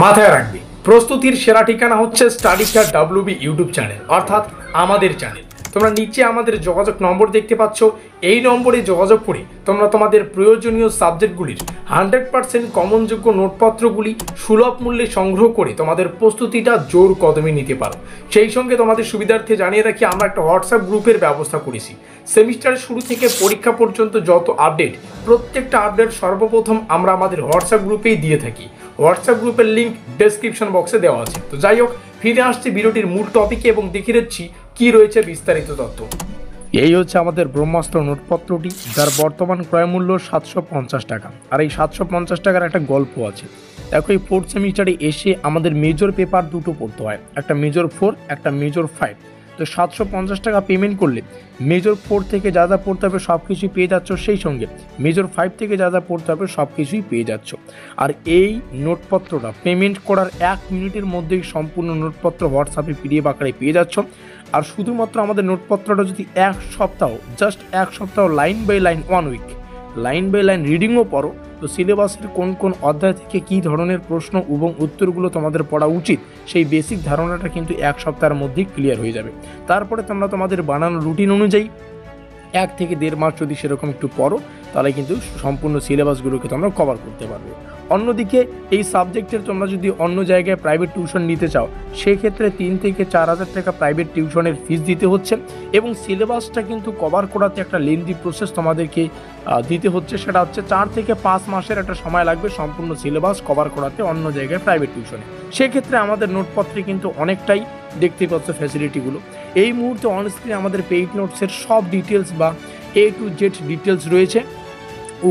মাথায় রাখবে, প্রস্তুতির সেরা ঠিকানা হচ্ছে স্টাডিস্টার ডাব্লিউবি ইউটিউব চ্যানেল, অর্থাৎ আমাদের চ্যানেল। তোমরা নিচে আমাদের যোগাযোগ নম্বর দেখতে পাচ্ছ, এই নম্বরে যোগাযোগ করে তোমরা তোমাদের প্রয়োজনীয় সাবজেক্টগুলির 100% কমনযোগ্য নোটপত্রগুলি সুলভ মূল্যে সংগ্রহ করে তোমাদের প্রস্তুতিটা জোর কদমে নিতে পারো। সেই সঙ্গে তোমাদের সুবিধার্থে জানিয়ে রাখি, আমরা একটা হোয়াটসঅ্যাপ গ্রুপের ব্যবস্থা করেছি। সেমিস্টারের শুরু থেকে পরীক্ষা পর্যন্ত যত আপডেট, প্রত্যেকটা আপডেট সর্বপ্রথম আমরা আমাদের হোয়াটসঅ্যাপ গ্রুপেই দিয়ে থাকি। হোয়াটসঅ্যাপ গ্রুপের লিঙ্ক ডেসক্রিপশন বক্সে দেওয়া আছে। তো যাই হোক, ফিরে আসছি ভিডিওটির মূল টপিকে এবং দেখিয়ে দিচ্ছি কী রয়েছে বিস্তারিত তথ্য। এই হচ্ছে আমাদের ব্রহ্মাস্ত্র নোটপত্রটি, যার বর্তমান ক্রয় মূল্য 750 টাকা। আর এই 750 টাকার একটা গল্প আছে। দেখো, এই ফোর্থ সেমিস্টারে এসে আমাদের মেজর পেপার দুটো পড়তে হয়, একটা মেজর 4, একটা মেজর 5। তো 750 টাকা পেমেন্ট করলে মেজর 4 থেকে যা যা পড়তে হবে সব কিছুই পেয়ে যাচ্ছ, সেই সঙ্গে মেজর 5 থেকে যা যা পড়তে হবে সব কিছুই পেয়ে যাচ্ছ। আর এই নোটপত্রটা পেমেন্ট করার 1 মিনিটের মধ্যেই সম্পূর্ণ নোটপত্র হোয়াটসঅ্যাপে পিডিএফ আকারে পেয়ে যাচ্ছ। আর শুধুমাত্র আমাদের নোটপত্রটা যদি জাস্ট এক সপ্তাহ line by line, 1 week line by line রিডিংও পড়ো, তো সিলেবাসের কোন কোন অধ্যায় থেকে কী ধরনের প্রশ্ন এবং উত্তরগুলো তোমাদের পড়া উচিত, সেই বেসিক ধারণাটা কিন্তু 1 সপ্তাহের মধ্যেই ক্লিয়ার হয়ে যাবে। তারপরে তোমরা তোমাদের বানানো রুটিন অনুযায়ী 1 থেকে 1.5 মাস যদি সেরকম একটু পড়ো, তাহলে কিন্তু সম্পূর্ণ সিলেবাসগুলোকে তোমরা কভার করতে পারবে। অন্যদিকে এই সাবজেক্টের তোমরা যদি অন্য জায়গায় প্রাইভেট টিউশন নিতে চাও, সেক্ষেত্রে 3 থেকে 4 হাজার টাকা প্রাইভেট টিউশনের ফিস দিতে হচ্ছে, এবং সিলেবাসটা কিন্তু কভার করাতে একটা লেন্দি প্রসেস তোমাদেরকে দিতে হচ্ছে। সেটা হচ্ছে 4 থেকে 5 মাসের একটা সময় লাগবে সম্পূর্ণ সিলেবাস কভার করাতে অন্য জায়গায় প্রাইভেট টিউশনে। সেক্ষেত্রে আমাদের নোটপত্রে কিন্তু অনেকটাই দেখতে পাচ্ছ ফ্যাসিলিটিগুলো। এই মুহূর্তে অনস্ক্রিনে আমাদের পেইড নোটসের সব ডিটেলস বা A to Z ডিটেলস রয়েছে।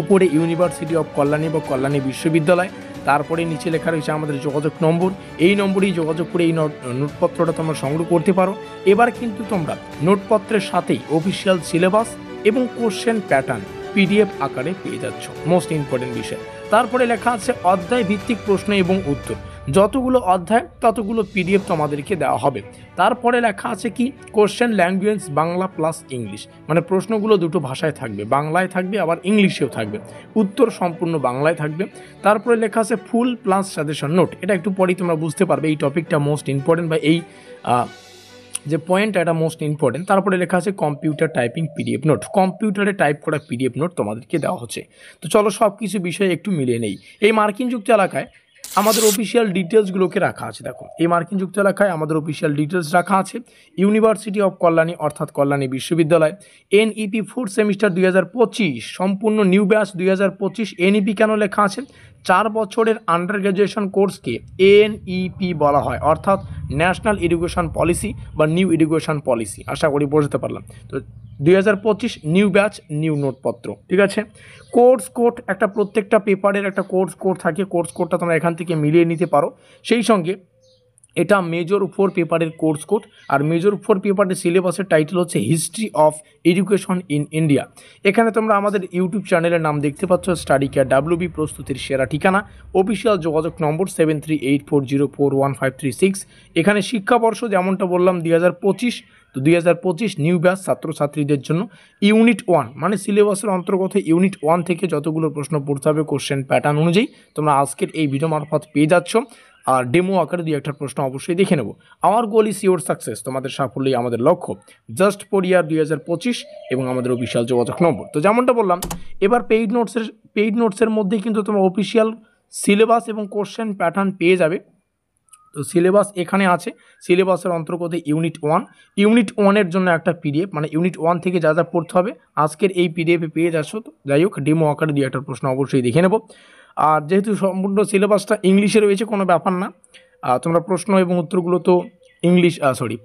উপরে ইউনিভার্সিটি অফ কল্যাণী বা কল্যাণী বিশ্ববিদ্যালয়, তারপরে নিচে লেখা রয়েছে আমাদের যোগাযোগ নম্বর। এই নম্বরেই যোগাযোগ করে এই নোটপত্রটা তোমরা সংগ্রহ করতে পারো। এবার কিন্তু তোমরা নোটপত্রের সাথেই অফিসিয়াল সিলেবাস এবং কোশ্চেন প্যাটার্ন পিডিএফ আকারে পেয়ে যাচ্ছ, মোস্ট ইম্পর্টেন্ট বিষয়। তারপরে লেখা আছে অধ্যায় ভিত্তিক প্রশ্ন এবং উত্তর, যতগুলো অধ্যায় ততগুলো পিডিএফ তোমাদেরকে দেওয়া হবে। তারপরে লেখা আছে কি, question language Bangla plus English, মানে প্রশ্নগুলো দুটো ভাষায় থাকবে, বাংলায় থাকবে আবার ইংলিশেও থাকবে, উত্তর সম্পূর্ণ বাংলায় থাকবে। তারপরে লেখা আছে ফুল প্লাস সাজেশন নোট, এটা একটু পরেই তোমরা বুঝতে পারবে এই টপিকটা মোস্ট ইম্পর্টেন্ট বা এই যে পয়েন্ট, এটা মোস্ট ইম্পর্টেন্ট। তারপরে লেখা আছে কম্পিউটার টাইপিং পিডিএফ নোট, কম্পিউটারে টাইপ করা পিডিএফ নোট তোমাদেরকে দেওয়া হচ্ছে। তো চলো সব কিছু বিষয়ে একটু মিলিয়ে নেই। এই মার্কিন যুক্ত এলাকায় আমাদের অফিসিয়াল ডিটেলসগুলোকে রাখা আছে। দেখো, এই মার্কিন যুক্ত এলাকায় আমাদের অফিসিয়াল ডিটেলস রাখা আছে। ইউনিভার্সিটি অফ কল্যাণী অর্থাৎ কল্যাণী বিশ্ববিদ্যালয়, NEP 4th সেমিস্টার 2025, সম্পূর্ণ নিউ ব্যাচ 2025। NEP কেন লেখা আছে? 4 বছরের আন্ডার গ্র্যাজুয়েশন কোর্সকে NEP বলা হয়, অর্থাৎ ন্যাশনাল এডুকেশন পলিসি বা নিউ এডুকেশন পলিসি। আশা করি বুঝতে পারলাম। তো 2025 নিউ ব্যাচ নিউ নোটপত্র, ঠিক আছে। কোর্স কোড, একটা প্রত্যেকটা পেপারের একটা কোর্স কোড থাকে, কোর্স কোডটা তোমরা এখান থেকে মিলিয়ে নিতে পারো। সেই সঙ্গে এটা মেজর 4 পেপারের কোর্স কোড, আর মেজর 4 পেপারের সিলেবাসের টাইটেল হচ্ছে history of education in India. এখানে তোমরা আমাদের ইউটিউব চ্যানেলের নাম দেখতে পাচ্ছ, স্টাডি কেয়ার ডাব্লিউবি, প্রস্তুতির সেরা ঠিকানা। অফিসিয়াল যোগাযোগ নম্বর 7384041536। এখানে শিক্ষাবর্ষ যেমনটা বললাম 2025, তো 2025 নিউ ব্যাচ ছাত্রছাত্রীদের জন্য ইউনিট 1, মানে সিলেবাসের অন্তর্গত ইউনিট 1 থেকে যতগুলো প্রশ্ন পড়তে হবে কোশ্চেন প্যাটার্ন অনুযায়ী তোমরা আজকের এই ভিডিও মারফত পেয়ে যাচ্ছ। আর ডেমো আকারে 2-1টা প্রশ্ন অবশ্যই দেখে নেব। আমার গোল ইজ ইওর সাকসেস, তোমাদের সাফল্যই আমাদের লক্ষ্য। জাস্ট ফর ইয়ার 2025 এবং আমাদের অফিসিয়াল যোগাযোগ নম্বর। তো যেমনটা বললাম, এবার পেইড নোটসের মধ্যেই কিন্তু তোমরা অফিসিয়াল সিলেবাস এবং কোশ্চেন প্যাটার্ন পেয়ে যাবে। তো সিলেবাস এখানে আছে, সিলেবাসের অন্তর্গত ইউনিট 1 জন্য একটা পিডিএফ, মানে ইউনিট 1 থেকে যা যা পড়তে হবে আজকের এই পিডিএফে পেয়ে যাচ্ছ। তো যাই হোক, ডেমো আকারে 2-1টা প্রশ্ন অবশ্যই দেখে নেব। আর যেহেতু সম্পূর্ণ সিলেবাসটা ইংলিশে রয়েছে, কোনো ব্যাপার না, তোমরা প্রশ্ন এবং উত্তরগুলো তো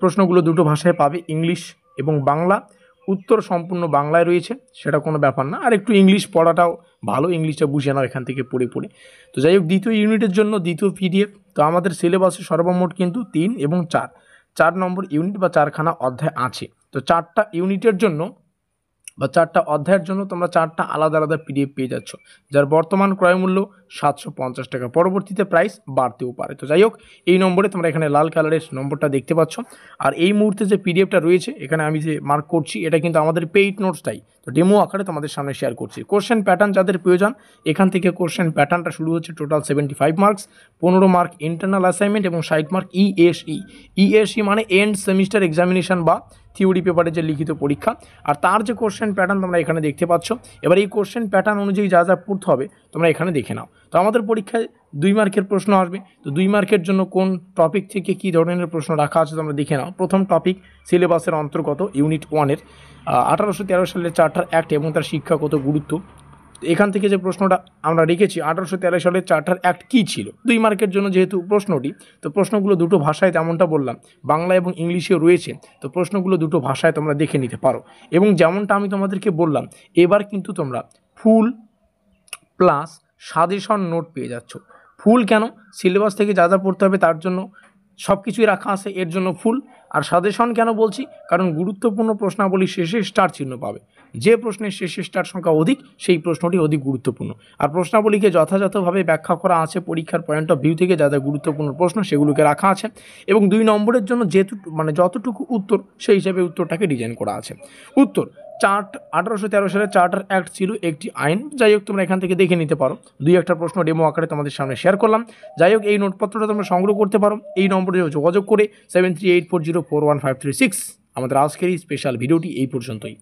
প্রশ্নগুলো দুটো ভাষায় পাবে, ইংলিশ এবং বাংলা। উত্তর সম্পূর্ণ বাংলায় রয়েছে, সেটা কোনো ব্যাপার না। আর একটু ইংলিশ পড়াটাও ভালো, ইংলিশটা বুঝে নাও এখান থেকে পড়ে। তো যাই হোক, দ্বিতীয় ইউনিটের জন্য দ্বিতীয় পিডিএফ। তো আমাদের সিলেবাসে সর্বমোট কিন্তু 3 এবং 4 নম্বর ইউনিট বা 4খানা অধ্যায় আছে। তো 4টা ইউনিটের জন্য বা 4টা অধ্যায়ের জন্য তোমরা 4টা আলাদা আলাদা পিডিএফ পেয়ে যাচ্ছ, যার বর্তমান ক্রয় মূল্য 750 টাকা। পরবর্তীতে প্রাইস বাড়তেও পারে। তো যাই হোক, এই নম্বরে তোমরা এখানে লাল কালারের নম্বরটা দেখতে পাচ্ছ। আর এই মুহূর্তে যে পিডিএফটা রয়েছে এখানে আমি যে মার্ক করছি এটা কিন্তু আমাদের পেইড নোটসটাই, তো ডেমো আকারে তোমাদের সামনে শেয়ার করছি। কোশ্চেন প্যাটার্ন যাদের প্রয়োজন, এখান থেকে কোশ্চেন প্যাটার্নটা শুরু হচ্ছে। Total 75 marks, 15 mark internal assignment এবং 60 মার্ক ইএসই মানে এন্ড সেমিস্টার এক্সামিনেশন বা থিওরি পেপারে যে লিখিত পরীক্ষা। আর তার যে কোশ্চেন প্যাটার্ন তোমরা এখানে দেখতে পাচ্ছ। এবার এই কোশ্চেন প্যাটার্ন অনুযায়ী যা যা পড়তে হবে তোমরা এখানে দেখে নাও। তো আমাদের পরীক্ষায় 2 মার্কের প্রশ্ন আসবে, তো 2 মার্কের জন্য কোন টপিক থেকে কী ধরনের প্রশ্ন রাখা আছে তোমরা দেখে নাও। প্রথম টপিক সিলেবাসের অন্তর্গত ইউনিট 1-এর 1813 সালের চার্টার অ্যাক্ট এবং তার শিক্ষাগত গুরুত্ব। এখান থেকে যে প্রশ্নটা আমরা রেখেছি 1813 সালের চার্টার অ্যাক্ট কী ছিল, 2 মার্কের জন্য যেহেতু প্রশ্নটি, তো প্রশ্নগুলো দুটো ভাষায় তেমনটা বললাম, বাংলা এবং ইংলিশেও রয়েছে। তো প্রশ্নগুলো দুটো ভাষায় তোমরা দেখে নিতে পারো। এবং যেমনটা আমি তোমাদেরকে বললাম, এবার কিন্তু তোমরা ফুল প্লাস সাজেশন নোট পেয়ে যাচ্ছ। ফুল কেন? সিলেবাস থেকে যা যা পড়তে হবে তার জন্য সব কিছুই রাখা আছে, এর জন্য ফুল। আর সাজেশন কেন বলছি? কারণ গুরুত্বপূর্ণ প্রশ্নাবলী শেষে স্টার চিহ্ন পাবে। যে প্রশ্নের শেষে স্টার সংখ্যা অধিক সেই প্রশ্নটি অধিক গুরুত্বপূর্ণ। আর প্রশ্নাবলীকে যথাযথভাবে ব্যাখ্যা করা আছে পরীক্ষার পয়েন্ট অফ ভিউ থেকে, যা যা গুরুত্বপূর্ণ প্রশ্ন সেগুলোকে রাখা আছে। এবং 2 নম্বরের জন্য যতটুকু উত্তর সেই হিসাবে উত্তরটাকে ডিজাইন করা আছে। উত্তর 1813 সালের চার্টার অ্যাক্ট ছিল একটি আইন। যাই হোক, তোমরা এখান থেকে দেখে নিতে পারো। 2-1টা প্রশ্ন ডেমো আকারে তোমাদের সামনে শেয়ার করলাম। যাই হোক, এই নোটপত্রটা তোমরা সংগ্রহ করতে পারো এই নম্বরে যোগাযোগ করে 7384041536। আমাদের আজকের এই স্পেশাল ভিডিওটি এই পর্যন্তই।